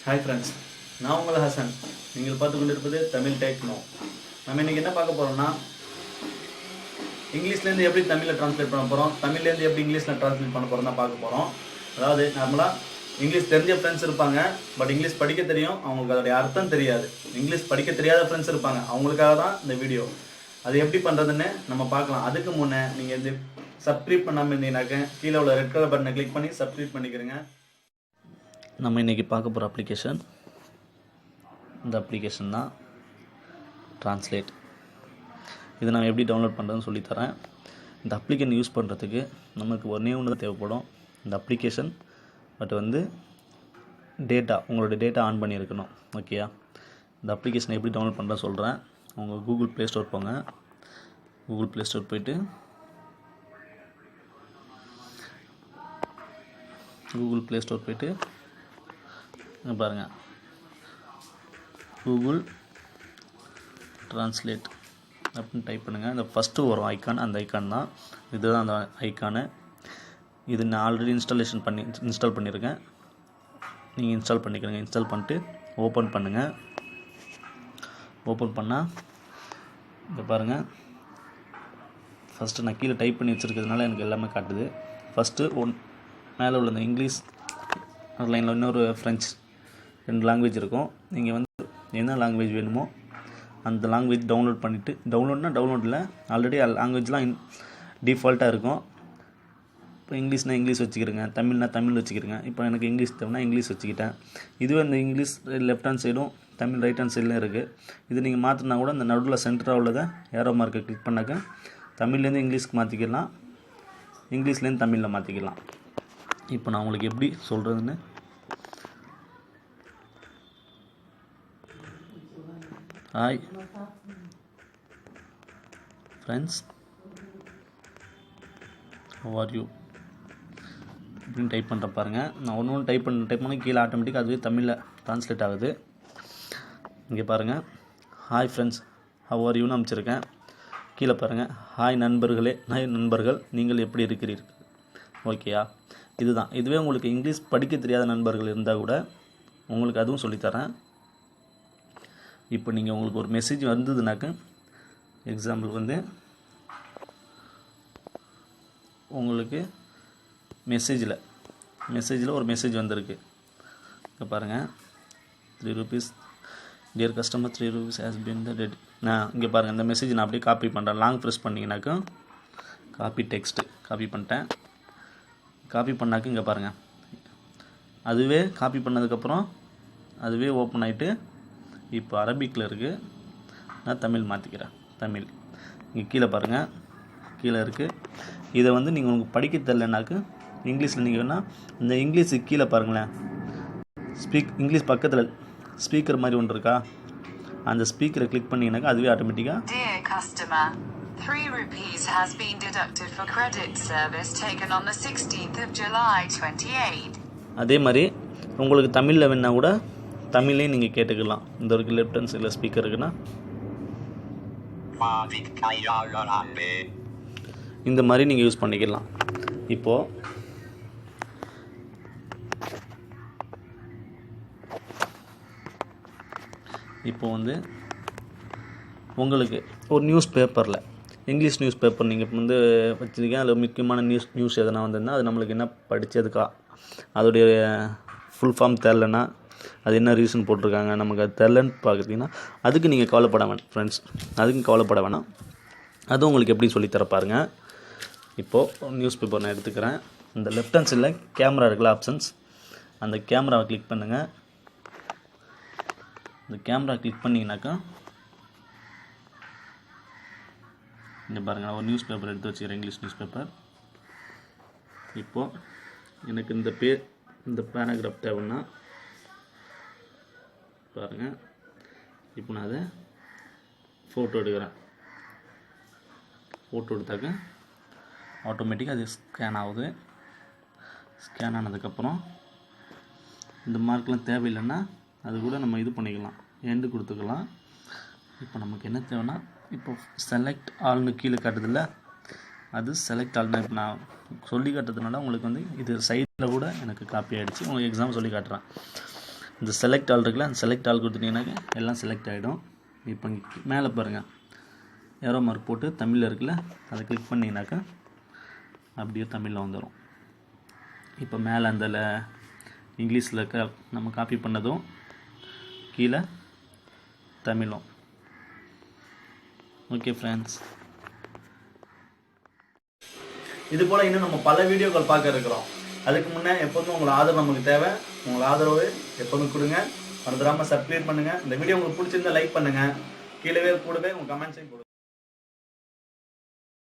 Hi friends, நான் உங்கள் ஹசன். நீங்கள் பார்த்து கொண்டிருப்பது தமிழ் டெக் நோ. நம்ம இன்றைக்கி என்ன பார்க்க போகிறோம்னா, இங்கிலீஷ்லேருந்து எப்படி தமிழில் ட்ரான்ஸ்லேட் பண்ண போகிறோம், தமிழ்லேருந்து எப்படி இங்கிலீஷில் ட்ரான்ஸ்லேட் பண்ண போகிறோம் தான் பார்க்க போகிறோம். அதாவது நார்மலாக இங்கிலீஷ் தெரிஞ்ச ஃப்ரெண்ட்ஸ் இருப்பாங்க, பட் இங்கிலீஷ் படிக்க தெரியும், அவங்களுக்கு அதோடைய அர்த்தம் தெரியாது. இங்கிலீஷ் படிக்க தெரியாத ஃப்ரெண்ட்ஸ் இருப்பாங்க, அவங்களுக்காக தான் இந்த வீடியோ. அது எப்படி பண்ணுறதுன்னு நம்ம பார்க்கலாம். அதுக்கு முன்னே நீங்கள் இந்த சப்ஸ்கிரைப் பண்ணாமல் இருந்தீங்கன்னாக்க கீழே உள்ள ரெட் கலர் பட்டனை கிளிக் பண்ணி சப்ஸ்கிரைப் பண்ணிக்கிறேங்க. நம்ம இன்றைக்கி பார்க்க போகிற அப்ளிகேஷன், இந்த அப்ளிகேஷன் தான் ட்ரான்ஸ்லேட். இது நான் எப்படி டவுன்லோட் பண்ணுறதுன்னு சொல்லித்தரேன். இந்த அப்ளிகேஷன் யூஸ் பண்ணுறதுக்கு நமக்கு ஒன்றே ஒன்று தான் தேவைப்படும், இந்த அப்ளிகேஷன். பட் டேட்டா, உங்களோட டேட்டா ஆன் பண்ணியிருக்கணும். ஓகேயா? இந்த அப்ளிகேஷனை எப்படி டவுன்லோட் பண்ணுறேன்னு சொல்கிறேன். உங்கள் கூகுள் ப்ளே ஸ்டோர் போங்க. கூகுள் ப்ளே ஸ்டோர் போயிட்டு பாருங்கள், கூகுள் ட்ரான்ஸ்லேட் அப்படின்னு டைப் பண்ணுங்கள். இந்த ஃபஸ்ட்டு வரும் ஐக்கான், அந்த ஐக்கான் தான். இதுதான் அந்த ஐக்கானு. இது நான் ஆல்ரெடி இன்ஸ்டால் பண்ணியிருக்கேன். நீங்கள் இன்ஸ்டால் பண்ணிக்கிறீங்க. இன்ஸ்டால் பண்ணிட்டு ஓப்பன் பண்ணுங்கள். ஓப்பன் பண்ணால் இங்கே பாருங்கள், ஃபஸ்ட்டு நான் கீழே டைப் பண்ணி வச்சுருக்கிறதுனால எனக்கு எல்லாமே காட்டுது. ஃபஸ்ட்டு மேலே உள்ள இந்த இங்கிலீஷ் லைனில் இன்னொரு ஃப்ரெஞ்ச், 2 லாங்குவேஜ் இருக்கும். நீங்கள் என்ன லாங்குவேஜ் வேணுமோ அந்த லாங்குவேஜ் டவுன்லோட் பண்ணிவிட்டு, டவுன்லோட் இல்லை, ஆல்ரெடி லாங்குவேஜ்லாம் டிஃபால்ட்டாக இருக்கும். இப்போ இங்கிலீஷ்னால் இங்கிலீஷ் வச்சுக்கிறேங்க, தமிழ்னா தமிழ் வச்சுக்கிறேங்க. இப்போ எனக்கு இங்கிலீஷ் தேவைன்னா இங்கிலீஷ் வச்சுக்கிட்டேன். இதுவே இந்த இங்கிலீஷ் லெஃப்ட் ஹேண்ட் சைடும் தமிழ் ரைட் ஹேண்ட் சைட்லையும் இருக்குது. இது நீங்கள் மாற்றினா கூட இந்த நடுவில் சென்டராக உள்ளதை ஏரோ மார்க்கை கிளிக் பண்ணாக்க தமிழ்லேருந்து இங்கிலீஷ்க்கு மாற்றிக்கலாம், இங்கிலீஷ்லேருந்து தமிழில் மாற்றிக்கலாம். இப்போ நான் உங்களுக்கு எப்படி சொல்கிறதுன்னு hi friends, how are you அப்படின்னு டைப் பண்ணுற பாருங்கள். நான் ஒன்று டைப் பண்ண கீழே ஆட்டோமேட்டிக்காக அதுவே தமிழில் ட்ரான்ஸ்லேட் ஆகுது. இங்கே பாருங்கள், ஹாய் ஃப்ரெண்ட்ஸ் ஹவ் ஆர் யூன்னு அமைச்சிருக்கேன். கீழே பாருங்கள், ஹாய் நண்பர்கள் நீங்கள் எப்படி இருக்கிறீர்கள். ஓகேயா? இதுதான். இதுவே உங்களுக்கு இங்கிலீஷ் படிக்க தெரியாத நண்பர்கள் இருந்தால் கூட உங்களுக்கு அதுவும் சொல்லித்தரேன். இப்போ நீங்கள் உங்களுக்கு ஒரு மெசேஜ் வந்ததுனாக்க, எக்ஸாம்பிள் உங்களுக்கு மெசேஜில் ஒரு மெசேஜ் வந்திருக்கு. இங்கே பாருங்கள், 3 rupees dear customer, 3 rupees has been the ready. இங்கே பாருங்கள், இந்த மெசேஜ் நான் அப்படியே காப்பி பண்ணுறேன். லாங் ப்ரெஸ் பண்ணிங்கனாக்கா காப்பி டெக்ஸ்ட்டு காப்பி பண்ணிட்டேன். காப்பி பண்ணாக்க இங்கே பாருங்கள், அதுவே காப்பி பண்ணதுக்கப்புறம் அதுவே ஓப்பன் ஆகிட்டு இப்போ அரபிக்கில் இருக்குது. நான் தமிழ் மாற்றிக்கிறேன். தமிழ் இங்கே கீழே பாருங்கள், கீழே இருக்குது. இதை நீங்கள் உங்களுக்கு படிக்க தெரிலனாக்கு இங்கிலீஷில் நீங்கள் வேணால் இந்த இங்கிலீஷுக்கு கீழே பாருங்களேன், இங்கிலீஷ் பக்கத்தில் ஸ்பீக்கர் மாதிரி ஒன்று இருக்கா, அந்த ஸ்பீக்கரை கிளிக் பண்ணிங்கனாக்கா அதுவே ஆட்டோமேட்டிக்காக 3 rupees has been deducted for credit service taken on the 16th of July 28. அதே மாதிரி உங்களுக்கு தமிழில் வேணால் கூட தமிழ்லேயும் நீங்கள் கேட்டுக்கலாம். இந்த ஒரு லெஃப்ட் ஹேண்ட் சைடில் ஸ்பீக்கர் இருக்குன்னா இந்த மாதிரி நீங்கள் யூஸ் பண்ணிக்கலாம். இப்போது உங்களுக்கு ஒரு நியூஸ் பேப்பரில், இங்கிலீஷ் நியூஸ் பேப்பர் நீங்கள் வச்சுருக்கேன், அதில் முக்கியமான நியூஸ் எதனா வந்ததுன்னா அது நம்மளுக்கு என்ன படித்ததுக்கா, அதோடைய ஃபுல் ஃபார்ம் தெரிலன்னா அது என்ன ரீசன் போட்டிருக்காங்க, நமக்கு அது தெரிலன்னு பார்க்குறீங்கன்னா அதுக்கு நீங்கள் கவலைப்பட வேணாம் ஃப்ரெண்ட்ஸ். அதுக்கும் கவலைப்பட வேணாம், அதுவும் உங்களுக்கு எப்படி சொல்லித்தர பாருங்க. இப்போது நியூஸ் பேப்பர் நான் எடுத்துக்கிறேன். இந்த லெஃப்ட் ஹேண்ட் சைடில் கேமரா இருக்குல்ல, ஆப்ஷன்ஸ், அந்த கேமராவை கிளிக் பண்ணுங்கள். இந்த கேமரா கிளிக் பண்ணிங்கனாக்கா இங்கே பாருங்கள், நான் ஒரு நியூஸ் பேப்பர் எடுத்து வச்சுக்கிறேன், இங்கிலீஷ் நியூஸ் பேப்பர். இப்போது எனக்கு இந்த பேராகிராஃப் தேவைன்னா பாருங்கள், இப்போ நான் அதை ஃபோட்டோ எடுக்கிறேன். ஃபோட்டோ எடுத்தாக்க ஆட்டோமேட்டிக்காக அது ஸ்கேன் ஆகுது. ஸ்கேன் ஆனதுக்கப்புறம் இந்த மார்க்லாம் தேவையில்லைன்னா அது கூட நம்ம இது பண்ணிக்கலாம், எண்டு கொடுத்துக்கலாம். இப்போ நமக்கு என்ன தேவைன்னா, இப்போ செலக்ட் ஆல்னு கீழே காட்டுதில்ல, அது செலக்ட் ஆல்னா இப்போ நான் சொல்லி காட்டுறதுனால உங்களுக்கு இது சைடில் கூட எனக்கு காப்பி ஆகிடுச்சு. உங்களுக்கு எக்ஸாம் சொல்லி காட்டுறேன். இந்த செலக்ட் ஆல் இருக்குல்ல, அந்த செலக்ட் ஆல் கொடுத்துட்டிங்கனாக்கா எல்லாம் செலக்ட் ஆகிடும். இப்போ மேலே பாருங்கள் ஏரோ மார்க் போட்டு தமிழில் இருக்குல்ல, அதை கிளிக் பண்ணிங்கனாக்கா அப்படியே தமிழில் வந்துடும். இப்போ மேலே அந்த இங்கிலீஷில் இருக்க நம்ம காப்பி பண்ணதும் கீழே தமிழும். ஓகே ஃப்ரெண்ட்ஸ், இது போல் இன்னும் நம்ம பல வீடியோக்கள் பார்க்க இருக்கிறோம். அதுக்கு முன்னே எப்போதும் உங்களோட ஆதரவு நமக்கு தேவை. உங்களோட ஆதரவு எப்போதும் கொடுங்க. மறந்துடாமல் சப்ஸ்கிரைப் பண்ணுங்கள். இந்த வீடியோ உங்களுக்கு பிடிச்சிருந்தா லைக் பண்ணுங்கள். கீழே கூடவே உங்கள் கமெண்ட்ஸையும் கொடுங்க.